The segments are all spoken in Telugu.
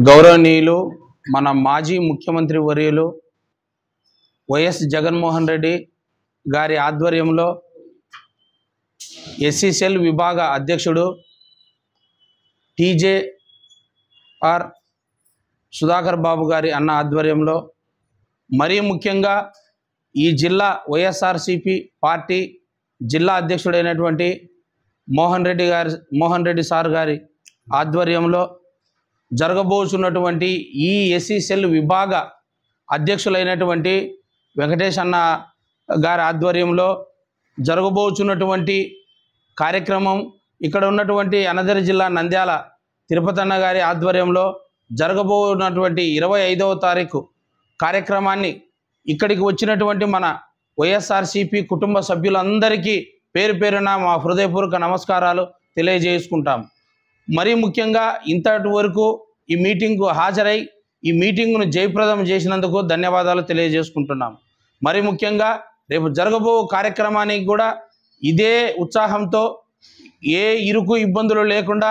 గౌరవనీయులు మన మాజీ ముఖ్యమంత్రి వర్యులు వైఎస్ జగన్మోహన్ రెడ్డి గారి ఆధ్వర్యంలో ఎస్సీ సెల్ విభాగ అధ్యక్షుడు టీజేఆర్ సుధాకర్ బాబు గారి అన్న ఆధ్వర్యంలో మరీ ముఖ్యంగా ఈ జిల్లా వైఎస్ఆర్సీపీ పార్టీ జిల్లా అధ్యక్షుడైనటువంటి మోహన్ రెడ్డి సార్ గారి ఆధ్వర్యంలో జరగబోతున్నటువంటి ఈ ఎస్సీ సెల్ విభాగ అధ్యక్షులైనటువంటి వెంకటేష్ అన్న గారి ఆధ్వర్యంలో జరగబోతున్నటువంటి కార్యక్రమం ఇక్కడ ఉన్నటువంటి అనదరి జిల్లా నంద్యాల తిరుపతి అన్న గారి ఆధ్వర్యంలో జరగబోతున్నటువంటి 25వ తారీఖు కార్యక్రమాన్ని ఇక్కడికి వచ్చినటువంటి మన వైఎస్ఆర్సీపీ కుటుంబ సభ్యులందరికీ పేరు పేరున మా హృదయపూర్వక నమస్కారాలు తెలియజేసుకుంటాం. మరీ ముఖ్యంగా ఇంతటి వరకు ఈ మీటింగ్కు హాజరై ఈ మీటింగ్ను జయప్రదం చేసినందుకు ధన్యవాదాలు తెలియజేసుకుంటున్నాం. మరీ ముఖ్యంగా రేపు జరగబో కార్యక్రమానికి కూడా ఇదే ఉత్సాహంతో ఏ ఇరుకు ఇబ్బందులు లేకుండా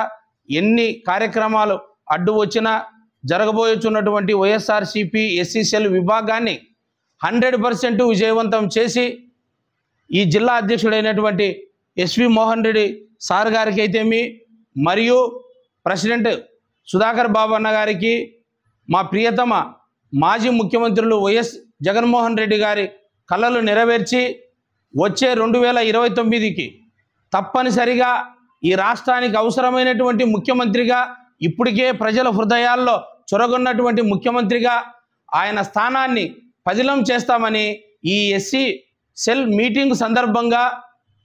ఎన్ని కార్యక్రమాలు అడ్డు వచ్చినా జరగబోతున్నటువంటి వైఎస్ఆర్సీపీ ఎస్సీ సెల్ విభాగాన్ని 100% విజయవంతం చేసి ఈ జిల్లా అధ్యక్షుడైనటువంటి ఎస్వి మోహన్ రెడ్డి సార్ గారికి అయితేమి మరియు ప్రెసిడెంట్ సుధాకర్ బాబు అన్న గారికి మా ప్రియతమ మాజీ ముఖ్యమంత్రులు వైఎస్ జగన్మోహన్ రెడ్డి గారి కలలు నెరవేర్చి వచ్చే 2029కి తప్పనిసరిగా ఈ రాష్ట్రానికి అవసరమైనటువంటి ముఖ్యమంత్రిగా ఇప్పటికే ప్రజల హృదయాల్లో చొరగొన్నటువంటి ముఖ్యమంత్రిగా ఆయన స్థానాన్ని పదిలం చేస్తామని ఈ ఎస్సీ సెల్ మీటింగ్ సందర్భంగా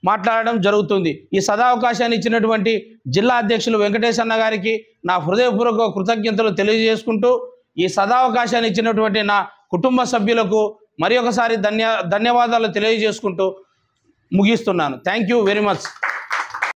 మాట్లాడడం జరుగుతుంది. ఈ సదావకాశాన్ని ఇచ్చినటువంటి జిల్లా అధ్యక్షులు వెంకటేష్ అన్న గారికి నా హృదయపూర్వక కృతజ్ఞతలు తెలియజేసుకుంటూ ఈ సదావకాశాన్ని ఇచ్చినటువంటి నా కుటుంబ సభ్యులకు మరి ఒకసారి ధన్యవాదాలు తెలియజేసుకుంటూ ముగిస్తున్నాను. Thank you very much.